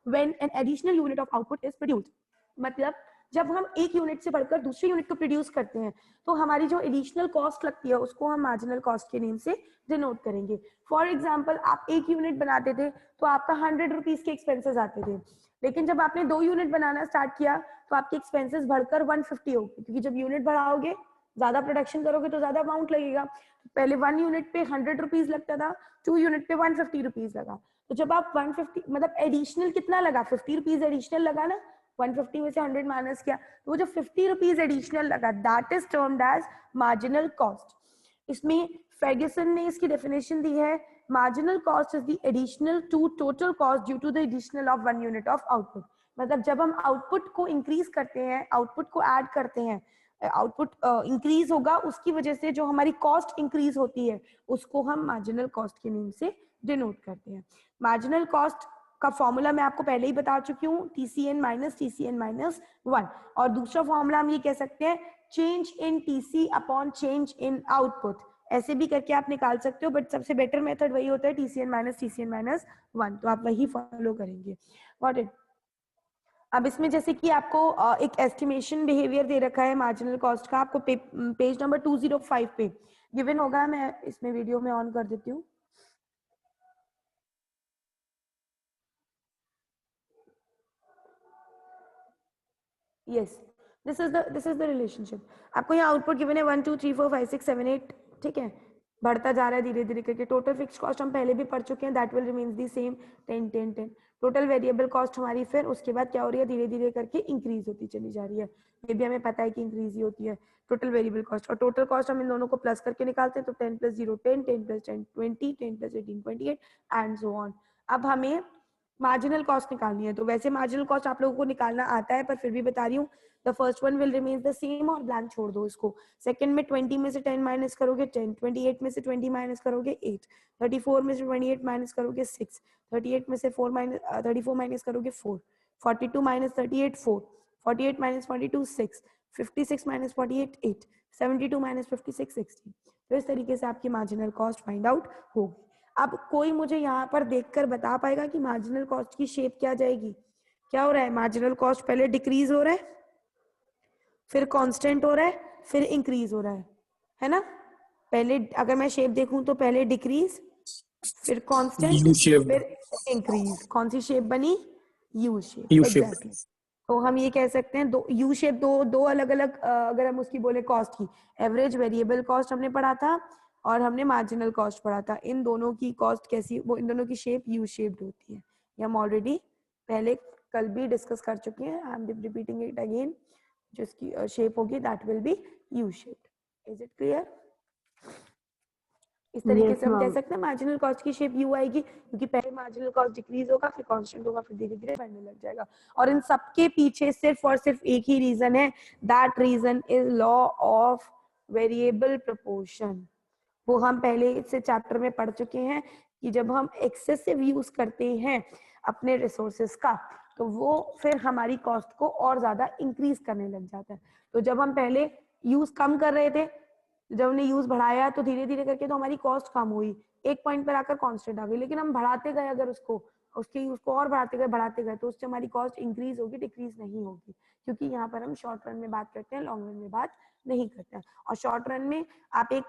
when an additional unit of output is produced. मतलब जब हम एक यूनिट से बढ़कर दूसरी यूनिट को प्रोड्यूस करते हैं तो हमारी जो एडिशनल कॉस्ट लगती है उसको हम मार्जिनल कॉस्ट के नेम से डिनोट करेंगे. फॉर एग्जांपल आप एक यूनिट बनाते थे तो आपका 100 रुपीज के एक्सपेंसेस आते थे, लेकिन जब आपने 2 यूनिट बनाना स्टार्ट किया तो आपके एक्सपेंसेस बढ़कर 150 हो गए, क्योंकि जब यूनिट बढ़ाओगे ज्यादा प्रोडक्शन करोगे तो ज्यादा अमाउंट लगेगा. पहले 1 यूनिट पे 100 रुपीज लगता था, 2 यूनिट पे 150 रुपीज लगा. तो जब आप 150 मतलब एडिशनल कितना लगा, 50 रुपीज एडिशनल लगा ना, 150 में से 100 माइनस किया तो वो जो 50 रुपीज एडिशनल लगा that is termed as marginal cost. इसमें फर्ग्यूसन ने इसकी डेफिनेशन दी है, marginal cost is the additional to total cost due to the additional of 1 unit of output. मतलब जब हम आउटपुट को इंक्रीज करते हैं, आउटपुट को ऐड करते हैं, आउटपुट इंक्रीज होगा उसकी वजह से जो हमारी कॉस्ट इंक्रीज होती है उसको हम मार्जिनल कॉस्ट के नेम से डिनोट करते हैं. मार्जिनल कॉस्ट का फॉर्मूला मैं आपको पहले ही बता चुकी हूँ, TCN माइनस 1. और दूसरा फॉर्मूला हम ये कह सकते हैं change in TC upon change in output. ऐसे भी करके आप निकाल सकते हो, बट सबसे बेटर मेथड वही होता है TCN माइनस 1. तो आप वही फॉलो करेंगे. Got it. अब इसमें जैसे कि आपको एक एस्टिमेशन बिहेवियर दे रखा है मार्जिनल कॉस्ट का, आपको पेज नंबर 205 पे गिवन होगा. मैं इसमें वीडियो में ऑन कर देती हूँ. Yes, this is the relationship. आपको यहाँ आउटपुट गिवन है 1 2 3 4 5 6 7 8. ठीक है, बढ़ता जा रहा है धीरे धीरे करके. टोटल फिक्स कॉस्ट हम पहले भी पढ़ चुके हैं, that will remains the same 10 10 10. Total variable cost हमारी फिर उसके बाद क्या हो रही है, धीरे धीरे करके इंक्रीज होती चली जा रही है. ये भी हमें पता है कि इंक्रीज ही होती है टोटल वेरिएबल कॉस्ट. और टोटल कॉस्ट हम इन दोनों को प्लस करके निकालते हैं, तो 10 + 0 10, 10 + 10 20, 10 + 18 28 एंड सो ऑन. अब हमें मार्जिनल कॉस्ट निकालनी है. तो वैसे मार्जिनल कॉस्ट आप लोगों को निकालना आता है, पर फिर भी बता रही हूँ, the first one will remain the same और ब्लैंक छोड़ दो इसको. सेकंड में 20 में से 10 माइनस करोगे 10, 28 में से 20 माइनस करोगे 8, 34 में से 28 माइनस करोगे 6, 38 में से 34 माइनस करोगे 4, 42 माइनस 38 4, 48 माइनस 42 6, 56 माइनस 48 8, 72 माइनस 56 16. तो इस तरीके से आपकी मार्जिनल कॉस्ट फाइंड आउट होगी. अब कोई मुझे यहाँ पर देखकर बता पाएगा कि मार्जिनल कॉस्ट की शेप क्या जाएगी? क्या हो रहा है, मार्जिनल कॉस्ट पहले डिक्रीज हो रहा है, फिर कांस्टेंट हो रहा है, फिर इंक्रीज हो रहा है ना. पहले अगर मैं शेप देखूं तो पहले डिक्रीज, फिर कांस्टेंट, फिर इंक्रीज. कौन सी शेप बनी? U shape. एग्जैक्टली. तो हम ये कह सकते हैं दो यू शेप, दो अलग अलग, अगर हम उसकी बोले कॉस्ट की, एवरेज वेरिएबल कॉस्ट हमने पढ़ा था और हमने मार्जिनल कॉस्ट पढ़ा था. इन दोनों की कॉस्ट कैसी, वो इन दोनों की शेप यू शेप्ड होती है. ये हम ऑलरेडी पहले कल भी डिस्कस कर चुके हैं. आई एम रिपीटिंग इट अगेन. जिसकी शेप होगी that will be U shaped. Is it clear? इस तरीके से हम कह सकते हैं मार्जिनल कॉस्ट की शेप यू आएगी, क्योंकि पहले मार्जिनल कॉस्ट डिक्रीज होगा, फिर कांस्टेंट होगा, फिर धीरे धीरे बढ़ने लग जाएगा. और इन सबके पीछे सिर्फ और सिर्फ एक ही रीजन है, that reason is law of variable proportion. वो हम पहले से चैप्टर में पढ़ चुके हैं कि जब हम एक्सेसिव यूज करते हैं अपने रिसोर्सेस का, तो वो फिर हमारी कॉस्ट को और ज्यादा इंक्रीज करने लग जाता है. तो जब हम पहले यूज कम कर रहे थे, जब हमने यूज बढ़ाया तो धीरे धीरे करके तो हमारी कॉस्ट कम हुई, एक पॉइंट पर आकर कांस्टेंट आ गई. लेकिन हम बढ़ाते गए अगर उसके यूज को और बढ़ाते गए तो उससे हमारी कॉस्ट इंक्रीज होगी, डिक्रीज नहीं होगी. क्योंकि यहाँ पर हम शॉर्ट रन में बात करते हैं, लॉन्ग रन में बात नहीं करते हैं. और शॉर्ट रन में आप एक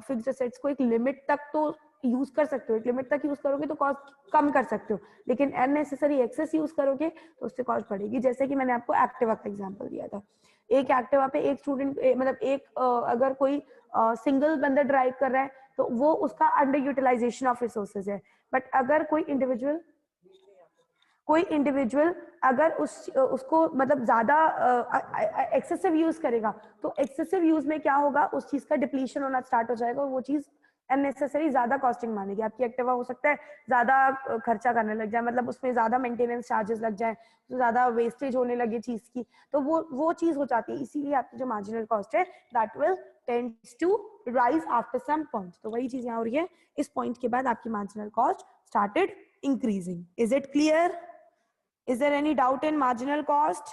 फिक्स्ड एसेट्स को एक लिमिट तक तो यूज कर सकते हो, एक लिमिट तक यूज करोगे तो कॉस्ट कम कर सकते हो, लेकिन अननेसेसरी एक्सेस यूज करोगे तो उससे कॉस्ट बढ़ेगी. जैसे कि मैंने आपको एक्टिवा का एग्जांपल दिया था. एक एक्टिवा पे एक स्टूडेंट, मतलब एक अगर कोई सिंगल बंदा ड्राइव कर रहा है तो वो उसका अंडर यूटिलाइजेशन ऑफ रिसोर्सेज है. बट अगर कोई इंडिविजुअल अगर उसको मतलब ज्यादा एक्सेसिव यूज करेगा, तो एक्सेसिव यूज में क्या होगा, उस चीज का डिप्लीशन होना स्टार्ट हो जाएगा और वो चीज अननेसेसरी ज्यादा कॉस्टिंग मानेगी. आपकी एक्टिवा हो सकता है ज्यादा खर्चा करने लग जाए, मतलब उसमें ज्यादा मेंटेनेंस चार्जेस लग जाए, तो ज्यादा वेस्टेज होने लगे चीज की, तो वो चीज हो जाती है. इसीलिए आपकी जो मार्जिनल कॉस्ट है that will tends to rise after some point. तो वही चीज यहाँ हो रही है, इस पॉइंट के बाद आपकी marginal cost started increasing. Is it clear? Is there any doubt in marginal cost?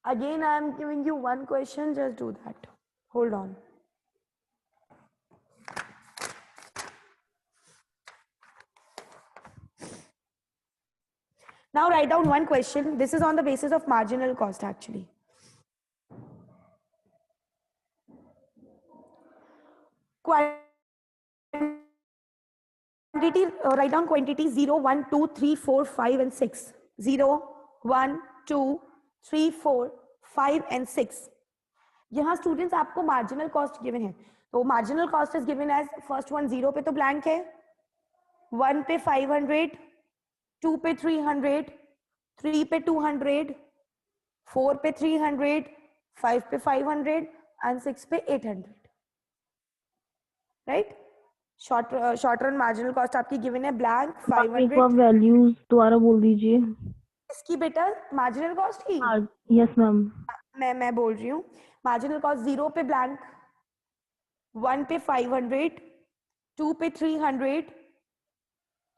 Again, I am giving you one question. Just do that. Hold on. Now write down one question. This is on the basis of marginal cost actually. Quantity, write down quantity 0, 1, 2, 3, 4, 5 and 6. 0, 1, 2, 3, 4, 5 and 6. यहाँ students आपको marginal cost given है, तो marginal cost is given as first one 0 पे तो blank है, 1 पे 500, 2 पे 300, 3 पे 200, 4 पे 300, 5 पे 500 and 6 पे 800. Right? Short run marginal cost आपकी गिवन है ब्लैंक 500. वैल्यूज दोबारा बोल दीजिए इसकी बेटा मार्जिनल कॉस्ट की. Yes ma'am. मैं बोल रही हूँ मार्जिनल कॉस्ट 0 पे ब्लैंक, 1 पे 500, 2 पे 300,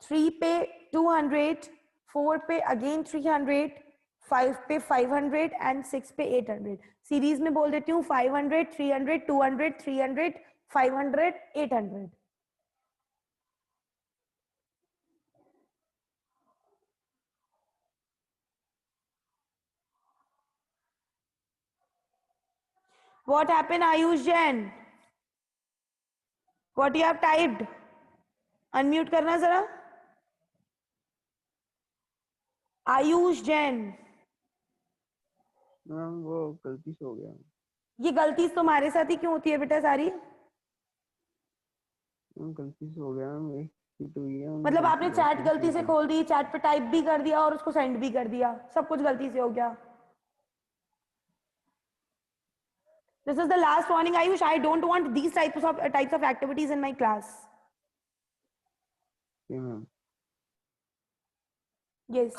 3 पे 200, 4 पे अगेन 300, 5 पे 500 एंड 6 पे 800. सीरीज में बोल देती हूँ 500, 300, 200, 300, 500, 800. What happened, Ayush Jain? What you have typed? Unmute करना जरा. आयुष जैन. मैम वो गलती से हो गया. ये गलती तुम्हारे साथ ही क्यों होती है बेटा सारी? गलती से हो गया. मतलब आपने चैट गलती से खोल दी, चैट पे टाइप भी कर दिया और उसको सेंड भी कर दिया, सब कुछ गलती से हो गया. This is the last warning, Ayush. I don't want these types of activities in my class. Ma'am. Yes.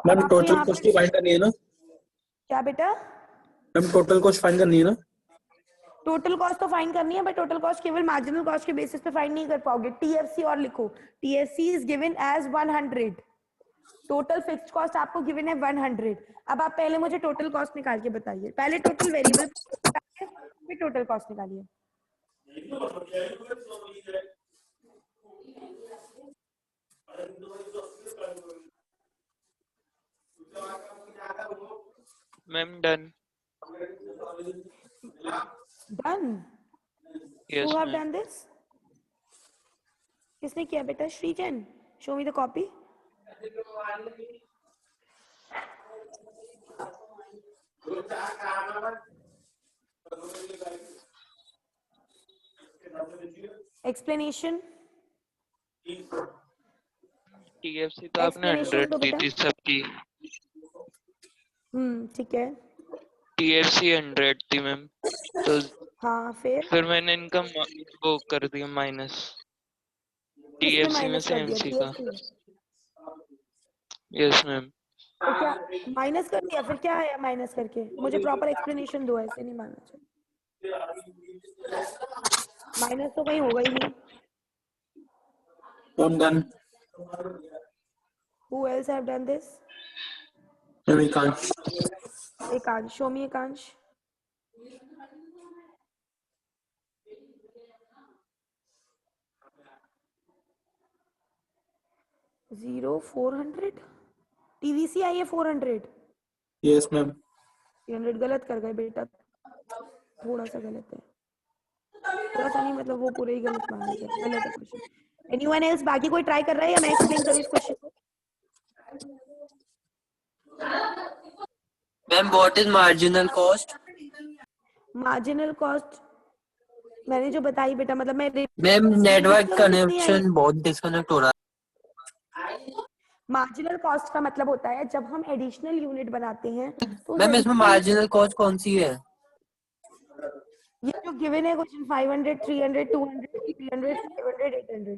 Ma'am total cost की फाइंड करनी है ना? क्या बेटा? मैम टोटल कॉस्ट फाइंड करनी है ना? टोटल कॉस्ट तो फाइंड करनी है, बट टोटल कॉस्ट केवल मार्जिनल कॉस्ट के बेसिस पे फाइंड नहीं कर पाओगे. टीएफसी और लिखो. TFC is given as 100. Total fixed cost आपको गिवन है 100. अब आप पहले मुझे टोटल कॉस्ट निकाल के बताइए. पहले टोटल वेरिएबल फिर टोटल कॉस्ट निकालिए. Ma'am done. Done. Yes, Who have ma'am. done this? किसने किया बेटा? Srijan, show me the copy. Explanation. TFC तो आपने 100 दी थी सबकी. ठीक है. टीएफसी 100 थी मैम, तो हाँ फिर मैंने इनका वो कर दिया माइनस. टीएफसी में से एमसी का. Yes ma'am. तो क्या माइनस कर दिया? फिर क्या है माइनस करके? मुझे प्रॉपर एक्सप्लेनेशन दो, ऐसे नहीं मानना चाहिए. माइनस तो कहीं होगा ही नहीं. I'm done. Who else have done this? Maybe can't. Ekansh, show me Ekansh. Zero 400. TVC आई है 400. Yes ma'am. 300 गलत कर गए बेटा, थोड़ा सा गलत है. थोड़ा सा नहीं, मतलब वो पूरे ही गलत मान लिया. गलत है क्वेश्चन. Anyone else? बाकी कोई ट्राई कर रहा है या मैं एक्सप्लेन करूं इस क्वेश्चन को? Ma'am what is marginal cost? Marginal cost मैंने जो बताई बेटा, मतलब मैम नेटवर्क कनेक्शन बहुत डिस्कनेक्ट हो रहा है. मार्जिनल कॉस्ट का मतलब होता है जब हम एडिशनल यूनिट बनाते हैं तो मैम इसमें मार्जिनल कॉस्ट कौन सी है? ये जो गिवन है क्वेश्चन 500, 300, 200, 300, 500, 800.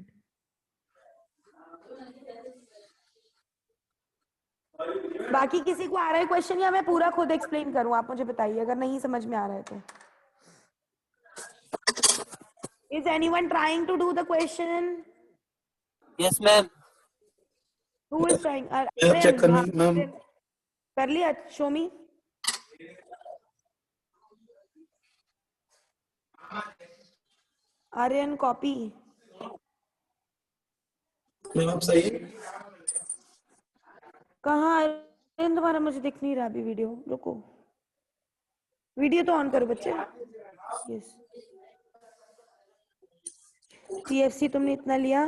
बाकी किसी को आ रहा है क्वेश्चन या मैं पूरा खुद एक्सप्लेन करूं? आप मुझे बताइए अगर नहीं समझ में आ रहा है तो. Is anyone trying to do the question? Yes ma'am. Who is trying? Check करनी मैम. कर लिया? Show me. Aryan, copy. Ma'am आप सही. कहाँ है तुम्हारा? मुझे दिख नहीं रहा अभी वीडियो, रुको, वीडियो तो ऑन करो बच्चे। यस, टीएफसी तुमने इतना लिया,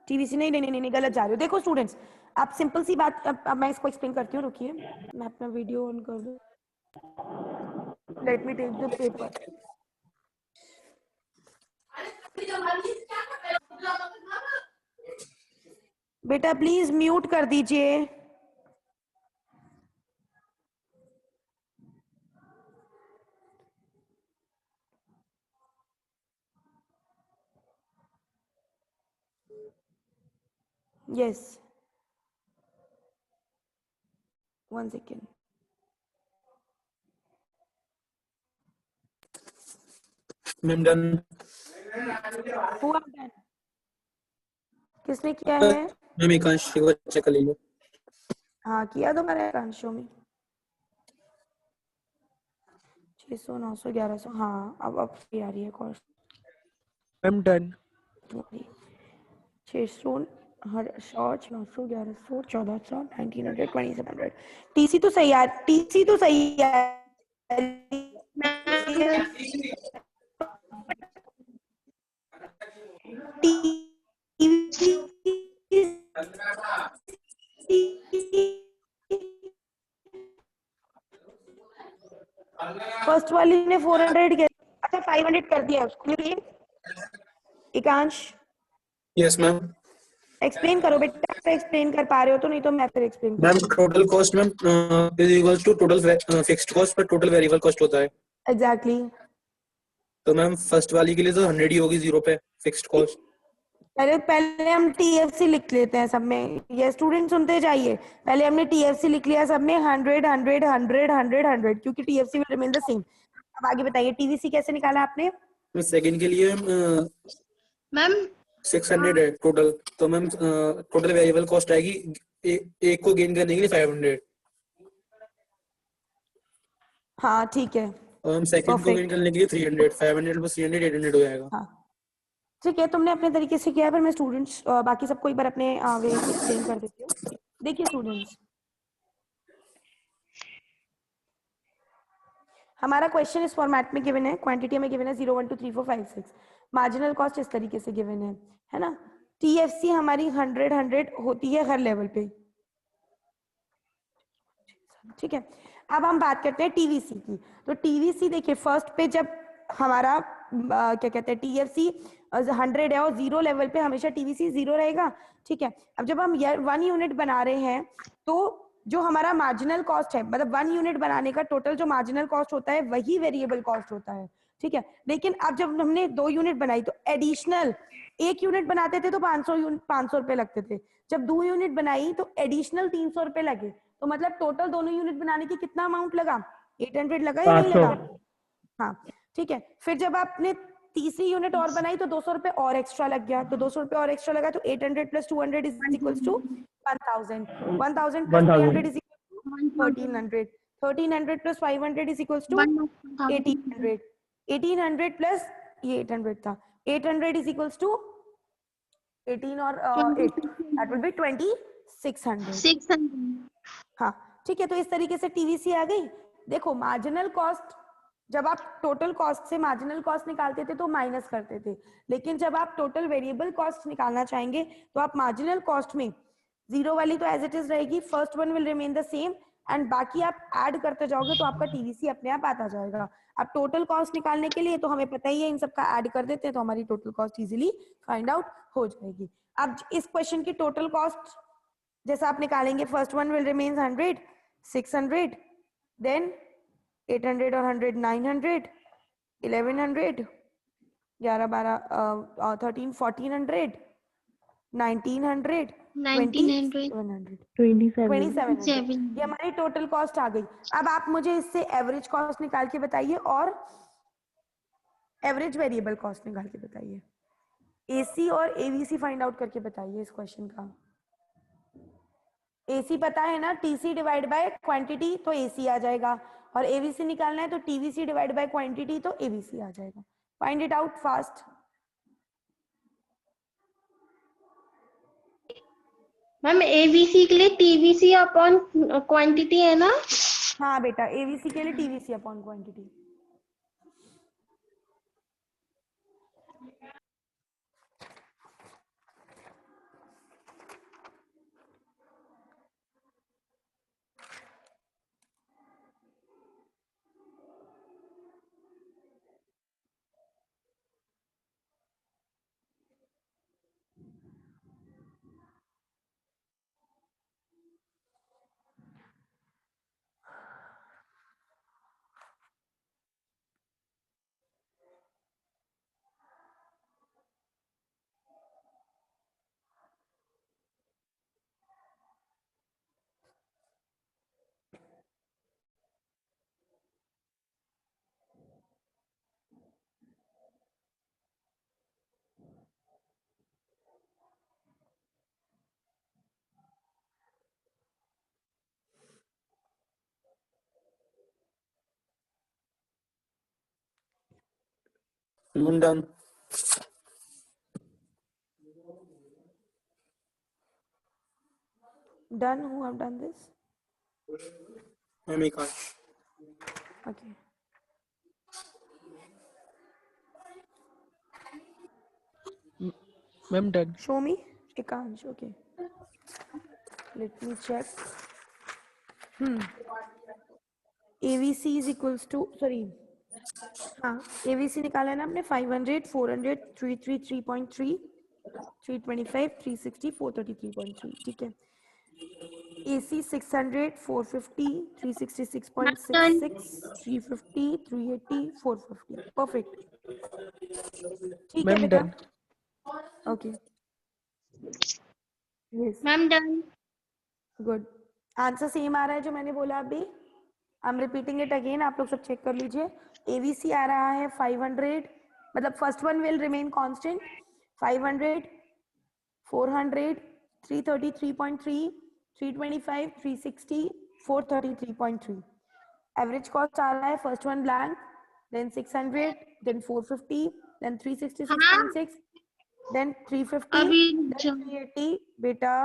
टीवीसी नहीं नहीं नहीं नहीं, गलत जा रहे हो। देखो स्टूडेंट्स, आप सिंपल सी बात, अब मैं इसको एक्सप्लेन करती हूँ, रुकिए मैं अपना वीडियो ऑन कर दूँ। Let me take the paper. बेटा प्लीज म्यूट कर दीजिए। Yes, 1 second. Ma'am done. हुआ डन? किसने किया है? मैम एकांश एक बार चेक कर लीजिए। हाँ किया तुम्हारे एकांशों में 600 900 1100। हाँ अब सही आ रही है कॉस्ट। Ma'am done. 600 100 900 1100 1400 1900 2700। टीसी तो सही है, टीसी तो सही है। फर्स्ट वाली ने 400 के, अच्छा 500 कर दिया उसको। एकांश यस मैम। एक्सप्लेन करो बेटा, एक्सप्लेन कर पा रहे हो तो, नहीं तो मैं फिर एक्सप्लेन मैम करूँ। Total cost ma'am is equals to total fixed cost पर टोटल वेरिएबल कॉस्ट होता है। एग्जैक्टली। तो मैम फर्स्ट वाली के लिए तो 100 ही होगी, 0 पे फिक्स्ड कॉस्ट। पहले हम टीएफसी लिख लेते हैं सब में, ये स्टूडेंट सुनते जाइए। पहले हमने टीएफसी लिख लिया सब में 100 100 100 100 100, क्योंकि TFC will remain the same. अब आगे बताइए टीवीसी कैसे निकाला आपने? सेकंड के लिए मैम 600 है टोटल, तो मैम टोटल वेरिएबल कॉस्ट आएगी एक को गेन करने के लिए 500, हाँ ठीक है, और हम सेकंड को गेन करने के लिए 300, 500 प्लस 300 800 हो जाएगा। हाँ ठीक है, तुमने अपने तरीके से किया है, पर मैं स्टूडेंट्स बाकी सबको एक बार अपने वे से एक्सप्लेन कर देती हूँ। देखिए स्टूडेंट्स, हमारा क्वेश्चन इस फॉर्मेट में गिवन है, क्वांटिटी में गिवन है 0 1 2 3 4 5 6, मार्जिनल कॉस्ट इस तरीके से गिवन है ना। टीएफसी हमारी 100 100 होती है हर लेवल पे, ठीक है। अब हम बात करते हैं टीवीसी की। तो टीवीसी देखिए, फर्स्ट पे जब हमारा क्या कहते हैं टीएफसी 100 है और 0 लेवल पे हमेशा टीवीसी 0 रहेगा, ठीक है। अब जब हम 1 यूनिट बना रहे हैं तो जो हमारा मार्जिनल कॉस्ट है, मतलब 1 यूनिट बनाने का टोटल जो मार्जिनल कॉस्ट होता है वही वेरिएबल कॉस्ट होता है, ठीक है। लेकिन अब जब हमने 2 यूनिट बनाई तो एडिशनल, 1 यूनिट बनाते थे तो 500 रुपए लगते थे, जब 2 यूनिट बनाई तो एडिशनल 300 रुपए लगे। तो मतलब टोटल दोनों यूनिट बनाने की कितना अमाउंट लगा? 800 लगा या नहीं लगा? हाँ ठीक है। फिर जब आपने तीसरी यूनिट और बनाई तो 200 रुपए और एक्स्ट्रा लग गया, तो 200 रुपए और एक्स्ट्रा लगा तो 800 plus 200 is equals to 1000, 1000 plus 300 is equal to 1300, 1300 plus 500 is equals to 1800, 1800 plus ये 800 था, 800 इज इक्वल्स टू 18 और 8, दैट विल बी 2600। हाँ ठीक है, तो इस तरीके से टीवीसी आ गई। देखो मार्जिनल कॉस्ट, जब आप टोटल कॉस्ट से मार्जिनल कॉस्ट निकालते थे तो माइनस करते थे, लेकिन जब आप टोटल वेरिएबल कॉस्ट निकालना चाहेंगे तो आप मार्जिनल कॉस्ट में 0 वाली तो एज इट इज रहेगी, first one will remain the same, and बाकी आप ऐड करते जाओगे तो आपका टीवीसी अपने आप आता जाएगा। अब टोटल कॉस्ट निकालने के लिए तो हमें पता ही है, इन सबका ऐड कर देते हैं तो हमारी total cost easily find out हो जाएगी। अब इस क्वेश्चन की टोटल कॉस्ट जैसा आप निकालेंगे, first one will remain 100 600, then 800 और 100 900, 1100 11 12 13 1400 1900 2700 ये हमारी टोटल कॉस्ट आ गई। अब आप मुझे इससे एवरेज कॉस्ट निकाल के बताइए और एवरेज वेरिएबल कॉस्ट निकाल के बताइए, एसी और एवीसी फाइंड आउट करके बताइए इस क्वेश्चन का। एसी पता है ना, टीसी डिवाइड बाय क्वांटिटी तो एसी आ जाएगा, और एवीसी निकालना है तो टीवीसी डिवाइड बाय क्वांटिटी तो एवीसी आ जाएगा। Find it out fast. Ma'am ABC के लिए टीवीसी अपॉन क्वांटिटी है ना? हाँ बेटा, एवीसी के लिए TVC upon quantity. I'm done. Done? Who have done this? Ma'am, I can't. Okay. Ma'am, done. Show me. Ekansh. Okay. Let me check. AVC is equals to, sorry, हाँ, AVC निकाला है ना आपने 500, 400, 333.3, 325, 360, 433.3, ठीक है। AC 600, 450, 366.66, 350, 380, 450, perfect, ठीक है Ma'am, बेटा, done. okay, yes, ma'am done. good, answer same आ रहा है जो मैंने बोला अभी, I am repeating it again, आप लोग सब चेक कर लीजिए। एवीसी आ रहा है 500, मतलब first one will remain constant, 500, 400, 333.3, 325, 360, 433.3। Average cost आ रहा है first one blank, then 600, then 450, then 366.6, then 350, अभी देन 380 बेटा,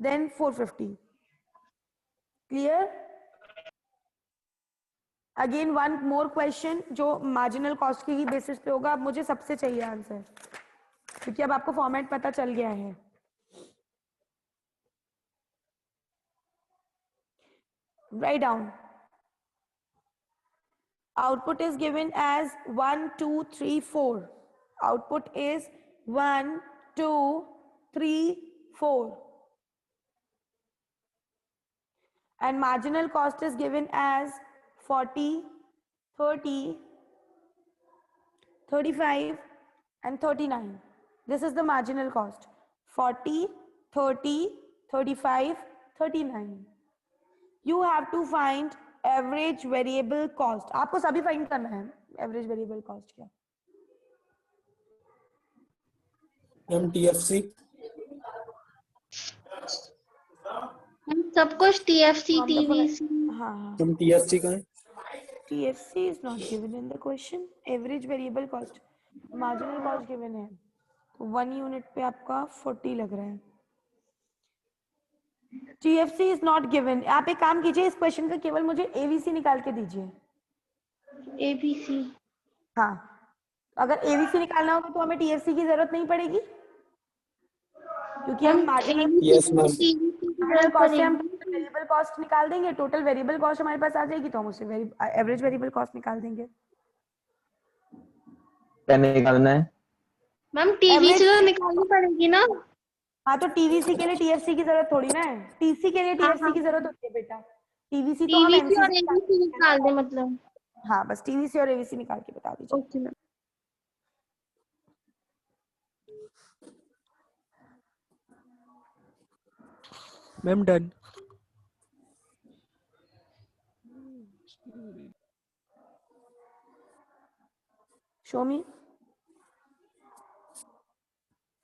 then 450। Clear? Again one more question जो मार्जिनल कॉस्ट के ही बेसिस पे होगा। अब मुझे सबसे चाहिए आंसर, क्योंकि अब आपको फॉर्मेट पता चल गया है। Write down, output is given as 1 2 3 4, output is 1 2 3 4 and marginal cost is given as 40, 30, 35 and 39. This is the marginal cost, 40, 30, 35, 39. You have to find average variable cost. आपको सभी फाइंड करना है average variable cost क्या। Ma'am, TFC. Ma'am सब कुछ TFC From the TVC. हाँ हाँ, Ma'am, TFC का है? TFC is not given in the question. Average variable cost, marginal cost given है, तो 1 यूनिट पे आपका 40 लग रहा है। TFC is not given. आप एक काम कीजिए, इस क्वेश्चन का केवल मुझे AVC निकाल के दीजिए। एबीसी। हाँ, अगर AVC निकालना होगा तो हमें TFC की जरूरत नहीं पड़ेगी, क्योंकि हम मार्जिनल Yes, ma'am. कॉस्ट से हम वेरिएबल कॉस्ट निकाल देंगे, टोटल वेरिएबल कॉस्ट हमारे पास आ जाएगी, तो हम उससे एवरेज वेरिएबल कॉस्ट निकाल देंगे। क्या निकालना है? मैम टीवीसी तो निकालनी पड़ेगी ना? हाँ, तो TVC के लिए TFC की जरूरत थोड़ी ना है, TC के लिए हाँ, TFC हाँ। की जरूरत होती है बेटा, TVC तो हम टीवीसी और MCC एबीसी निकाल दे मतलब। हाँ, बस TVC और AVC निकाल के बता दीजिए। Okay ma'am. Ma'am, done. Show me.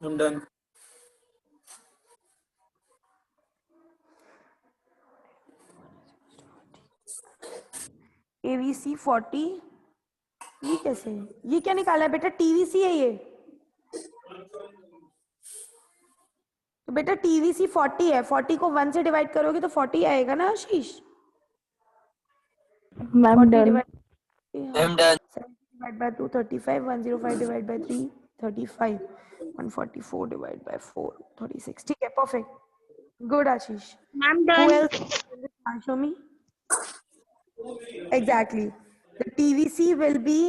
I'm done. AVC 40, ये कैसे है? ये क्या निकाला है बेटा? TVC है ये, तो बेटा टीवीसी 40 है, 40 को 1 से डिवाइड करोगे तो 40 आएगा ना आशीष? मैम 40 डन। Divide ma'am done. 70 by 2 35, 105 divided by 3 35, 144 divided by 4 36. ठीक है, perfect. Good Ashish. Ma'am, Who done. else? Show me. Exactly. The TVC will be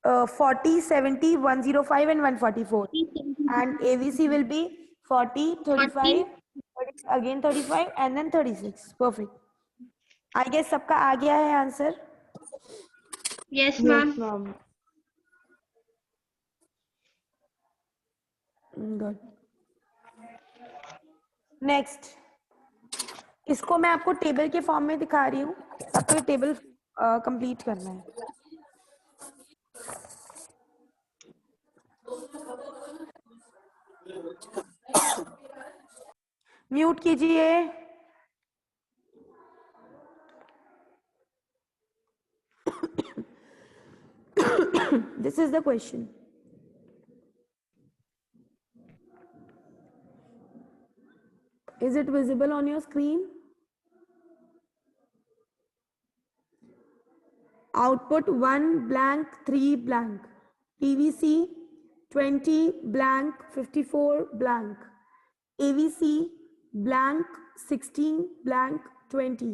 40, 70, 105 and 144. And AVC will be 40, 35, 30, again 35 and then 36. Perfect. I guess सबका आ गया है answer. Yes, ma'am. Ma'am. Good. Next, इसको मैं आपको table के form में दिखा रही हूँ. आपको ये टेबल कंप्लीट करना है. म्यूट कीजिए. This is the question. Is it visible on your screen? Output 1 blank 3 blank. TVC 20 blank 54 blank. AVC blank 16 blank 20.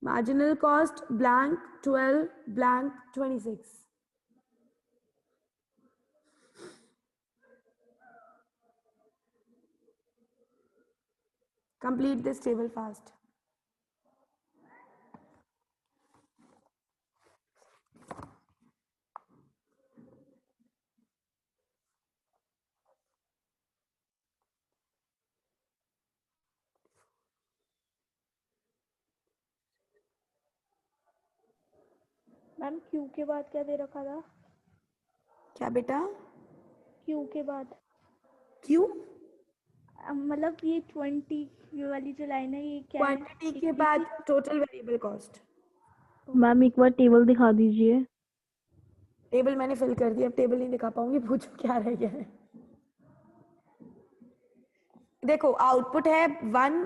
Marginal cost blank 12 blank 26. Complete this table fast. Ma'am Q के बाद क्या दे रखा था? क्या बेटा? क्यू के बाद क्यों? मतलब ये 20 ये वाली जो लाइन है ये क्या है? क्वांटिटी के बाद टोटल वेरिएबल कॉस्ट. मैम एक बार टेबल दिखा दीजिए. टेबल मैंने फिल कर दिया, अब टेबल नहीं दिखा पाऊंगी. पूछो क्या रह गया है. देखो आउटपुट है 1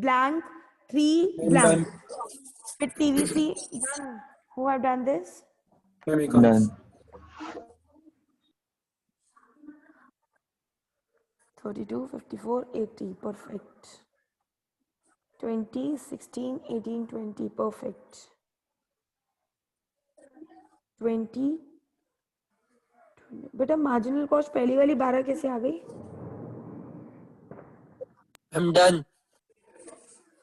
blank 3 blank. With TVC done. Who have done this? Done. 32, 54, 80. Perfect. 20, 16, 18, 20. Perfect. 20. बेटा मार्जिनल कॉस्ट पहली वाली 12 कैसे आ गई? I'm done.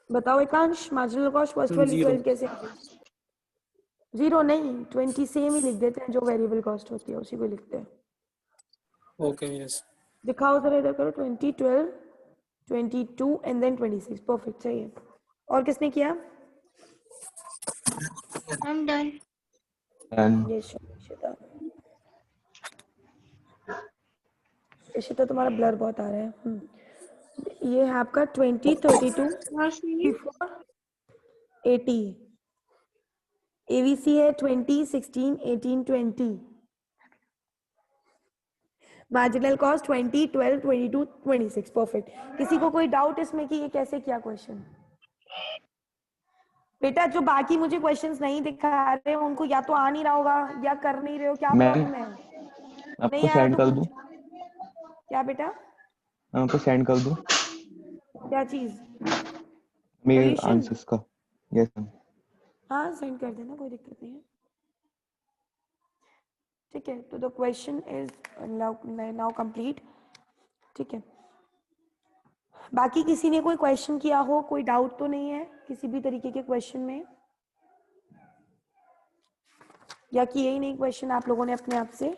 बताओ एकांश, मार्जिनल कॉस्ट फर्स्ट वाली 12 कैसे आ गई? 0 नहीं, 20 सेम ही लिख देते हैं, जो वेरिएबल कॉस्ट होती है उसी को लिखते हैं. Okay, yes. दिखाओ जरा, इधर करो. 20, 12, 22 एंड देन 26. परफेक्ट. सही है. और किसने किया? I'm done. Done. ये इशिता. इशिता तुम्हारा ब्लर बहुत आ रहा है. ये है आपका 20, 32, Yes, ma'am. 34, 80. AVC है 20, 16, 18, 20. Marginal cost 20, 12, 22, 26. परफेक्ट. किसी को कोई डाउट इसमें कि ये कैसे किया क्वेश्चन? बेटा जो बाकी मुझे क्वेश्चंस नहीं दिखा रहे उनको या तो आ नहीं रहा होगा या कर नहीं रहे हो. क्या प्रॉब्लम है? आपको सेंड कर दूं? क्या बेटा? आपको सेंड कर दूं क्या चीज? Mail Solution? आंसर्स का? Yes ma'am. हाँ सेंड कर देना, कोई दिक्कत नहीं है. ठीक है. तो the question is now complete. ठीक है. बाकी किसी ने कोई क्वेश्चन किया हो? कोई डाउट तो नहीं है किसी भी तरीके के क्वेश्चन में? या किए ही नहीं क्वेश्चन आप लोगों ने अपने आप से?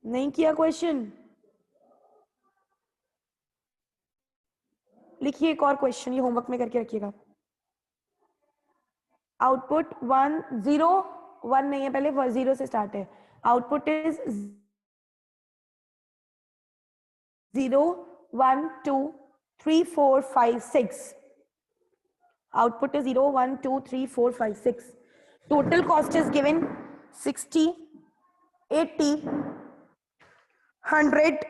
नहीं किया क्वेश्चन? लिखिए एक और क्वेश्चन, ये होमवर्क में करके रखिएगा. आउटपुट 1 0 1 नहीं है, पहले 0 से स्टार्ट है. Output is 0 1 2 3 4 5 6. Output is 0 1 2 3 4 5 6. Total cost is given 60 80, 100,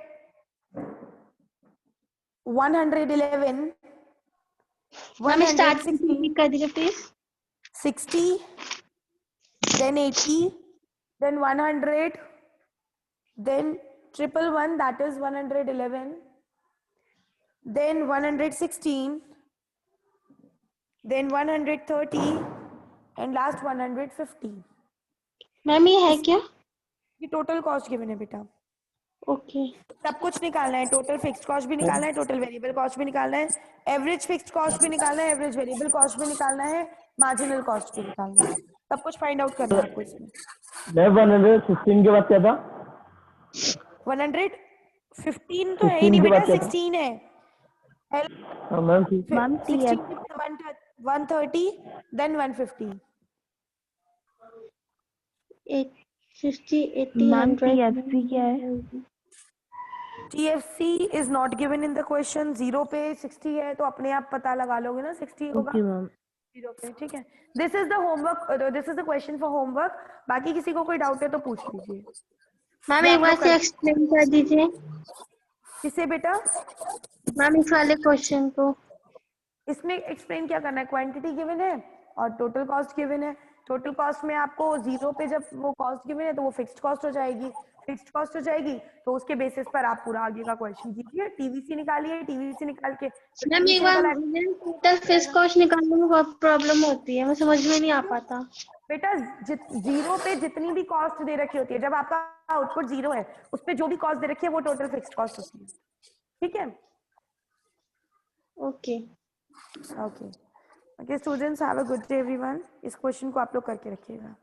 111, ma'am start 116, कर दीजिए please. 60, then 80, then 100, then 111, that is 111, then 116, then 130, and last 150. Ma'am ये है क्या? ये टोटल कॉस्ट गिवन है बेटा। ओके सब कुछ निकालना है, टोटल फिक्स्ड कॉस्ट भी निकालना है, टोटल वेरिएबल कॉस्ट भी निकालना है, एवरेज फिक्स्ड कॉस्ट भी निकालना है, एवरेज वेरिएबल कॉस्ट भी निकालना है, मार्जिनल कॉस्ट भी निकालना है, सब कुछ फाइंड आउट करना है आपको इसमें। मैं 116 के बाद क्या था? 115 तो है ही 16 नहीं के बेटा, बाद क्या था? 16 है। हाँ मैम ठीक। Ma'am 16 130, then 150. 60 80 मैम 100 TFC क्या है? TFC is not given in the question, 0 पे 60 है तो अपने आप पता लगा लोगे ना 60 होगा ओके मैम 0 पे, ठीक है। This is the homework, this is the question for homework. बाकी किसी को कोई डाउट है तो पूछ लीजिए। मैम ये एक आप बार लोग से कर- एक्सप्लेन कर दीजिए किसे बेटा? मैम इस वाले क्वेश्चन को। इसमें एक्सप्लेन क्या करना है, क्वांटिटी गिवन है और टोटल कॉस्ट गिवन है। टोटल कॉस्ट में आपको 0 पे जब वो कॉस्ट गिवन है तो वो फिक्स्ड कॉस्ट हो जाएगी, फिक्स्ड कॉस्ट हो जाएगी तो उसके बेसिस पर आप पूरा आगे का क्वेश्चन कीजिए। टीवीसी निकालिए, टीवीसी निकाल के मैम एक बार टोटल फिक्स कॉस्ट निकालने में बहुत प्रॉब्लम होती है, मैं समझ में नहीं आ पाता। बेटा 0 पे जितनी भी कॉस्ट दे रखी होती है, जब आपका आउटपुट 0 है उस पे जो भी कॉस्ट दे रखी है वो टोटल फिक्स्ड कॉस्ट होती है, ठीक है। Okay okay students, have a good day everyone. इस क्वेश्चन को आप लोग करके रखिएगा।